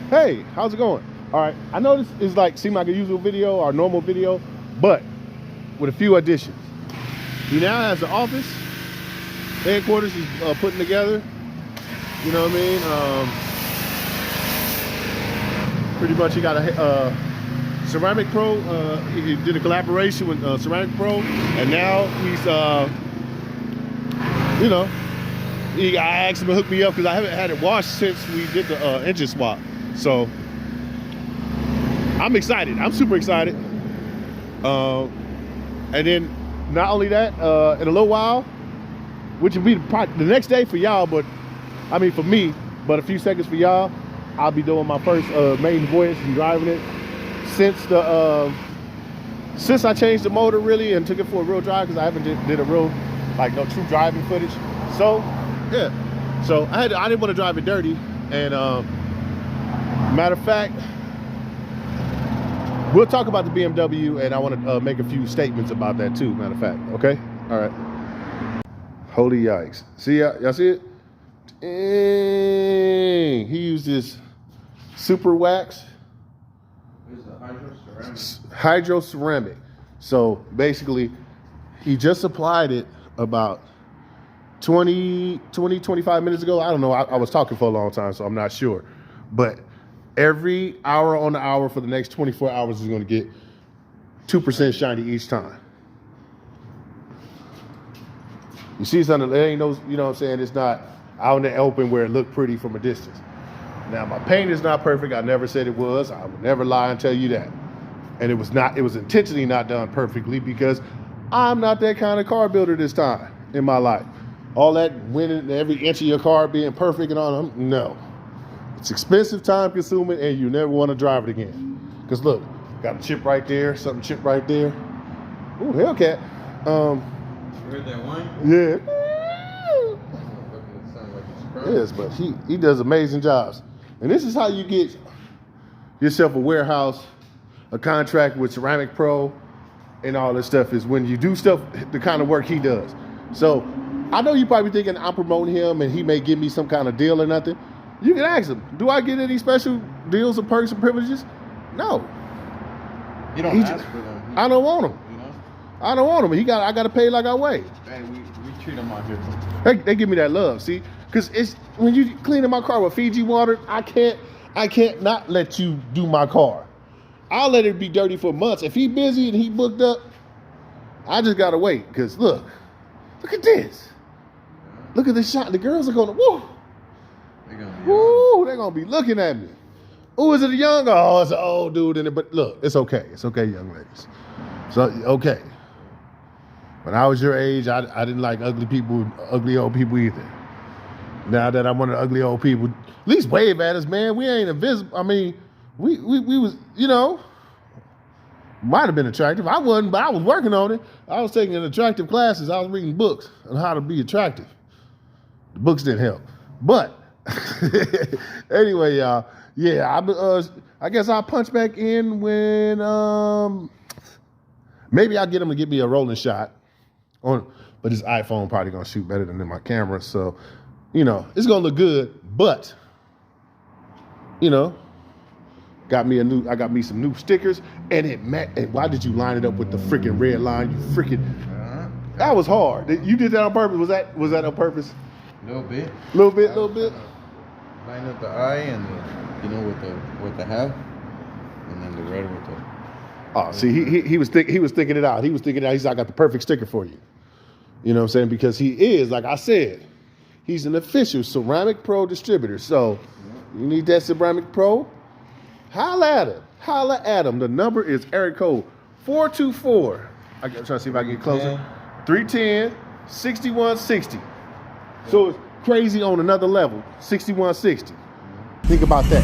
Hey, how's it going? All right, I know this is like seem like a usual video or normal video, but with a few additions. He now has an office, headquarters he's putting together. You know what I mean? Pretty much he got a Ceramic Pro. He did a collaboration with Ceramic Pro, and now he's, you know, I asked him to hook me up because I haven't had it washed since we did the engine swap. So I'm excited. I'm super excited. And then not only that, in a little while, which will be the next day for y'all, but I mean for me, but a few seconds for y'all, I'll be doing my first maiden voyage and driving it since I changed the motor really and took it for a real drive, because I haven't did a real like no true driving footage. So yeah, so I didn't want to drive it dirty, and matter of fact, we'll talk about the BMW, and I want to make a few statements about that too, matter of fact. Okay, all right. Holy yikes. See, y'all see it? Dang. He used this super wax. It's a hydro-ceramic. Hydro-ceramic. So basically, he just applied it about 25 minutes ago. I don't know. I was talking for a long time, so I'm not sure. But every hour on the hour for the next 24 hours is going to get 2% shiny each time. You see something, there ain't no, you know what I'm saying, it's not out in the open where it looked pretty from a distance. Now, my paint is not perfect. I never said it was. I would never lie and tell you that. And it was intentionally not done perfectly because I'm not that kind of car builder this time in my life. All that winning every inch of your car being perfect and all that, no. It's expensive, time consuming, and you never want to drive it again. Because look, got a chip right there, something chip right there. Ooh, Hellcat. You heard that whine? Yeah. Like Yes, but he does amazing jobs. And this is how you get yourself a warehouse, a contract with Ceramic Pro, and all this stuff, is when you do stuff, the kind of work he does. So I know you're probably thinking I'm promoting him and he may give me some kind of deal or nothing. You can ask him, do I get any special deals or perks or privileges? No. You don't ask for them. I don't want them. You know? I don't want them. I got to pay like I weigh. Hey, we treat them out here. They give me that love, see? Because it's when you cleaning my car with Fiji water, I can't not let you do my car. I'll let it be dirty for months. If he busy and he booked up, I just gotta wait. Because look at this. Look at the shot. The girls are gonna, woo. They're gonna be looking at me. Oh, is it a young? Oh, it's an old dude in it. But look, it's okay. It's okay, young ladies. So okay. When I was your age, I didn't like ugly old people either. Now that I'm one of the ugly old people, at least wave at us, man. We ain't invisible. I mean, we was, you know, might have been attractive. I wasn't, but I was working on it. I was taking attractive classes. I was reading books on how to be attractive. The books didn't help. But anyway, y'all, yeah, I guess I'll punch back in when maybe I'll get him to give me a rolling shot on, but his iPhone probably gonna shoot better than my camera, so you know it's gonna look good. But you know, I got me some new stickers, and and why did you line it up with the freaking red line? You freaking, that was hard. You did that on purpose. Was that on purpose? A little bit. Little bit. Line up the eye and with the half, and then the red with the. Oh, see, he was thinking it out. He said, I got the perfect sticker for you. You know what I'm saying? Because he is, like I said, he's an official Ceramic Pro distributor. So you need that Ceramic Pro, holla at him. The number is area code 424. I'm trying to see if I can get closer. 310-6160. So it's crazy on another level, 6160. Think about that.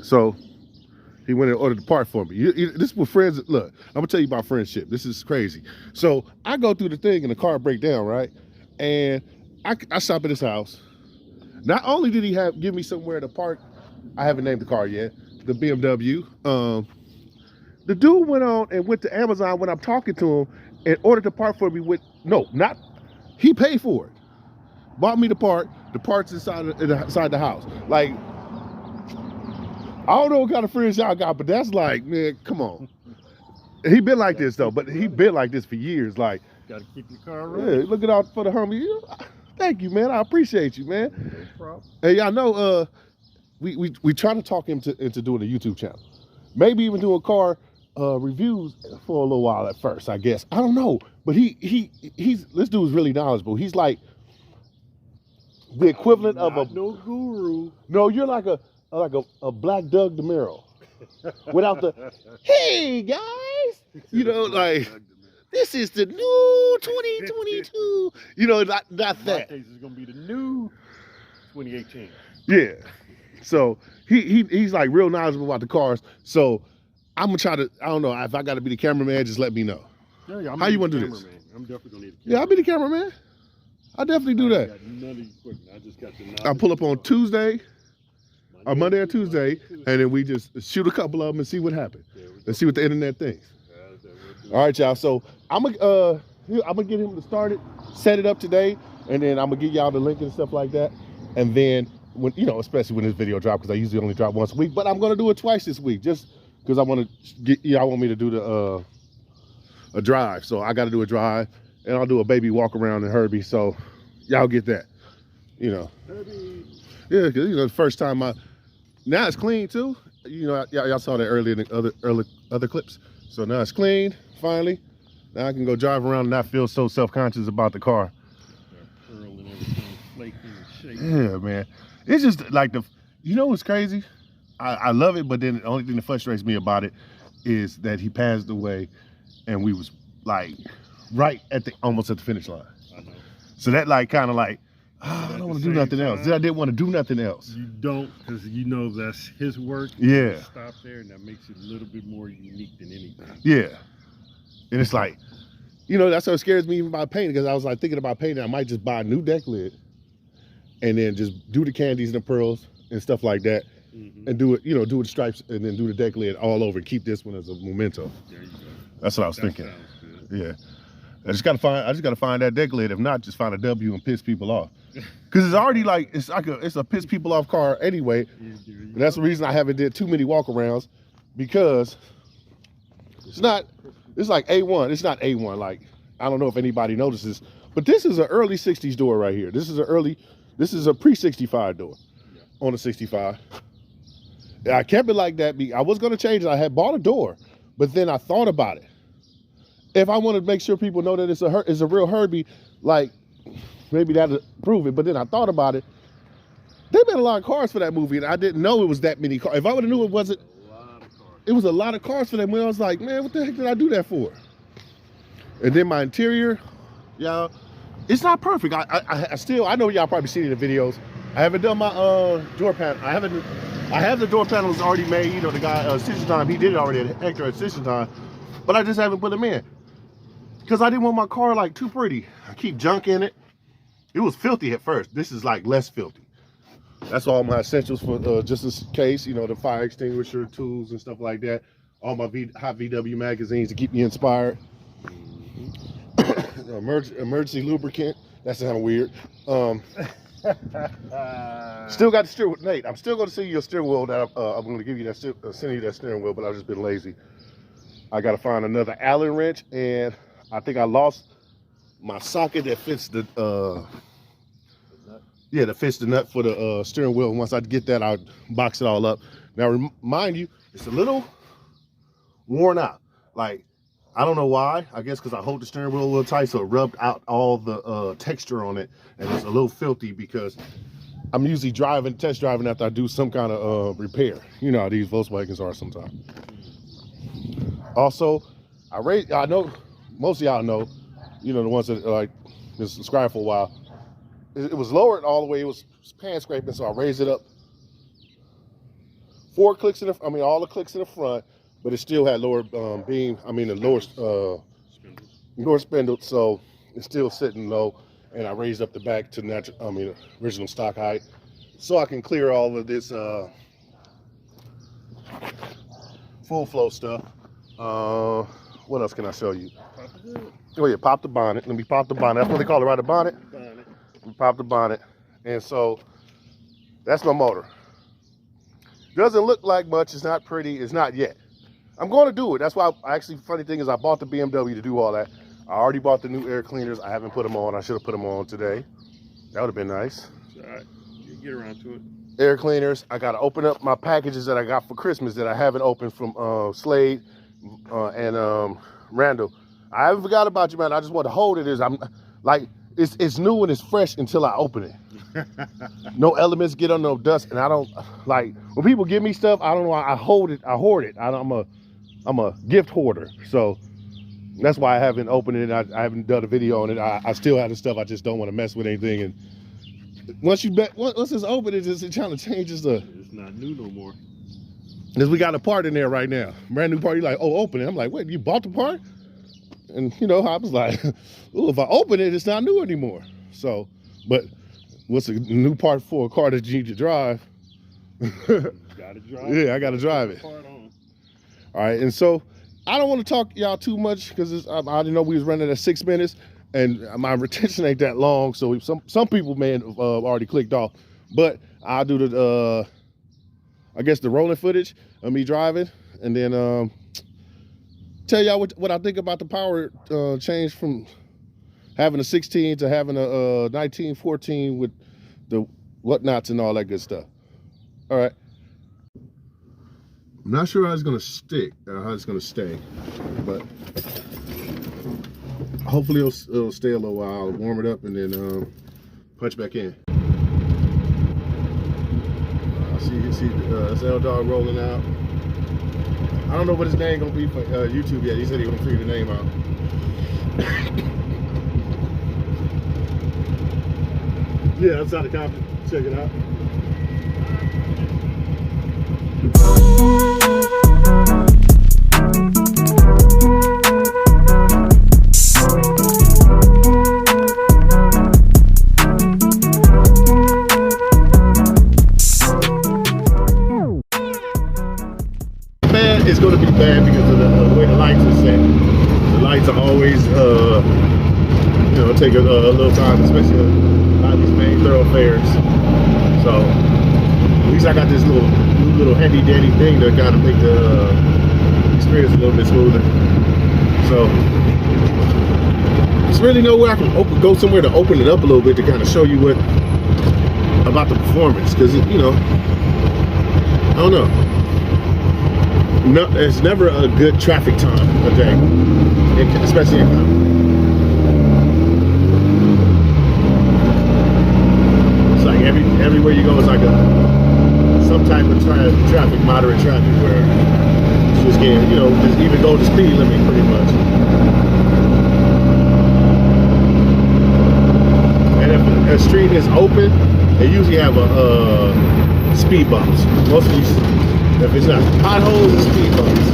So he went and ordered the part for me. This is what friends, look, I'm gonna tell you about friendship. This is crazy. So I go through the thing and the car break down, right? And I stop at his house. Not only did he give me somewhere to park, I haven't named the car yet, the BMW. The dude went on and went to Amazon when I'm talking to him and ordered the part for me with, he paid for it. Bought me the parts inside the house. Like, I don't know what kind of friends y'all got, but that's like, man, come on. He been like this though, but he been like this for years. Like, gotta keep your car running. Yeah, looking out for the homie. Thank you, man. I appreciate you, man. No problem. Hey, y'all know, we try to talk him into doing a YouTube channel. Maybe even doing car reviews for a little while at first, I guess. I don't know, but this dude's really knowledgeable. He's like the equivalent of no guru. No, you're like a Black Doug DeMiro, without the hey guys, like this is the new 2022. Not that. In my case, it's gonna be the new 2018. Yeah. So he's like real knowledgeable about the cars. So I'm gonna try to. I don't know if I got to be the cameraman. Just let me know. Yeah, how you want to do this? I'm definitely gonna need a cameraman. Yeah, I'll be the cameraman. I definitely do that. Got none of the equipment. I just got the knowledge. I pull up on Tuesday, or Monday or Tuesday, and then we just shoot a couple of them and see what happens. And see what the internet thinks. All right, y'all. So I'm gonna get him to start it, set it up today, and then I'm gonna get y'all the link and stuff like that. And then when especially when this video drops, because I usually only drop once a week, but I'm gonna do it twice this week, just because I want to get y'all want me to do the a drive. So I got to do a drive, and I'll do a baby walk around in Herbie. So y'all get that, Herbie. Yeah, because the first time now it's clean too. Y'all saw that earlier in the other clips. So now it's clean finally. Now I can go drive around and not feel so self-conscious about the car. Pearl and everything, flaking and shaking. Yeah, man. It's just like what's crazy? I love it, but then the only thing that frustrates me about it is that he passed away, and we was like right almost at the finish line. I know. So that I don't want to do nothing else. I didn't want to do nothing else. You don't, because that's his work. Yeah. Stop there, and that makes it a little bit more unique than anything. Yeah. And it's like, that's what scares me even about painting, because I was like thinking about painting. I might just buy a new deck lid and then just do the candies and the pearls and stuff like that. Mm-hmm. And do it, do the stripes and then do the deck lid all over and keep this one as a memento. There you go. That's what I was thinking. Sounds good. Yeah. I just gotta find that deck lid. If not, just find a W and piss people off. Cause it's already it's a piss people off car anyway. And that's the reason I haven't did too many walkarounds, because it's like A1. It's not A1. Like, I don't know if anybody notices, but this is an early 60s door right here. This is a pre-65 door on a 65. I kept it like that. I was gonna change it. I had bought a door, but then I thought about it. If I want to make sure people know that it's a real Herbie, like maybe that'll prove it. But then I thought about it. They made a lot of cars for that movie, and I didn't know it was that many cars. If I would have knew it wasn't, it was a lot of cars for that movie. I was like, man, what the heck did I do that for? And then my interior, y'all, it's not perfect. I know y'all probably seen it in the videos. I haven't done my door panel. I have the door panels already made. The guy Stitching Time, he did it already at Hector at Stitching Time, but I just haven't put them in because I didn't want my car like too pretty. I keep junk in it. It was filthy at first. This is like less filthy. That's all my essentials for just in case, the fire extinguisher, tools and stuff like that. All my hot VW magazines to keep me inspired. Emergency lubricant. That sounds weird. Still got the steering wheel. Nate, I'm still going to send you your steering wheel. That I'm going to give you that, send you that steering wheel, but I've just been lazy. I got to find another Allen wrench, and I think I lost my socket that fits the that fits the nut for the steering wheel. Once I get that, I'll box it all up. Now, remind you, it's a little worn out. Like, I don't know why. I guess because I hold the steering wheel a little tight, so it rubbed out all the texture on it, and it's a little filthy because I'm usually test driving after I do some kind of repair. You know how these Volkswagens are sometimes. Also, I know most of y'all know, the ones that like been subscribed for a while. It was lowered all the way. It was pan scraping, so I raised it up 4 clicks in the, I mean, all the clicks in the front, but it still had lower beam, I mean, the lower spindle, so it's still sitting low. And I raised up the back to natural, I mean, original stock height, so I can clear all of this full flow stuff. What else can I show you? Oh yeah, pop the bonnet. Let me pop the bonnet. That's what they call it, right? The bonnet. Let me pop the bonnet. And so that's my motor. Doesn't look like much. It's not pretty. It's not yet. I'm going to do it. That's why. Actually, funny thing is, I bought the BMW to do all that. I already bought the new air cleaners. I haven't put them on. I should have put them on today. That would have been nice. All right, you get around to it. Air cleaners. I got to open up my packages that I got for Christmas that I haven't opened from Slade and Randall. I haven't forgot about you, man. I just want to hold it. I'm like, it's new and it's fresh until I open it. No elements get on, no dust, and I don't like when people give me stuff. I don't know. I hold it. I hoard it. I'm a gift hoarder. So that's why I haven't opened it. I haven't done a video on it. I still have the stuff. I just don't want to mess with anything. And once it's open, it kind of changes the. It's not new no more. Because we got a part in there right now, brand new part. You're like, oh, open it. I'm like, wait, you bought the part? And you know, I was like, oh, if I open it, it's not new anymore. So, but what's a new part for a car that you need to drive? Gotta drive. Yeah, I gotta drive it. All right, and so I don't want to talk y'all too much because I didn't know we was running at 6 minutes, and my retention ain't that long. So some people may have already clicked off, but I'll do the I guess the rolling footage of me driving, and then tell y'all what I think about the power change from having a 16 to having a 1914 with the whatnots and all that good stuff. All right. I'm not sure how it's gonna stick, how it's gonna stay, but hopefully it'll stay a little while. I'll warm it up and then punch back in. You see this L dog rolling out. I don't know what his name gonna be for YouTube yet. He said he gonna figure the name out. Yeah, outside the cockpit. Check it out. It's going to be bad because of the way the lights are set. The lights are always, you know, take a little time, especially a lot of these main thoroughfares. So at least I got this little handy dandy thing to kind of make the experience a little bit smoother. So there's really nowhere I can go somewhere to open it up a little bit to kind of show you what about the performance, because you know, I don't know. No, it's never a good traffic time a day, especially in it's like everywhere you go is like some type of traffic, moderate traffic, where you just can't, you know, just even go the speed limit pretty much. And if a street is open, they usually have speed bumps. Most of these. If it's not potholes and speed bumps.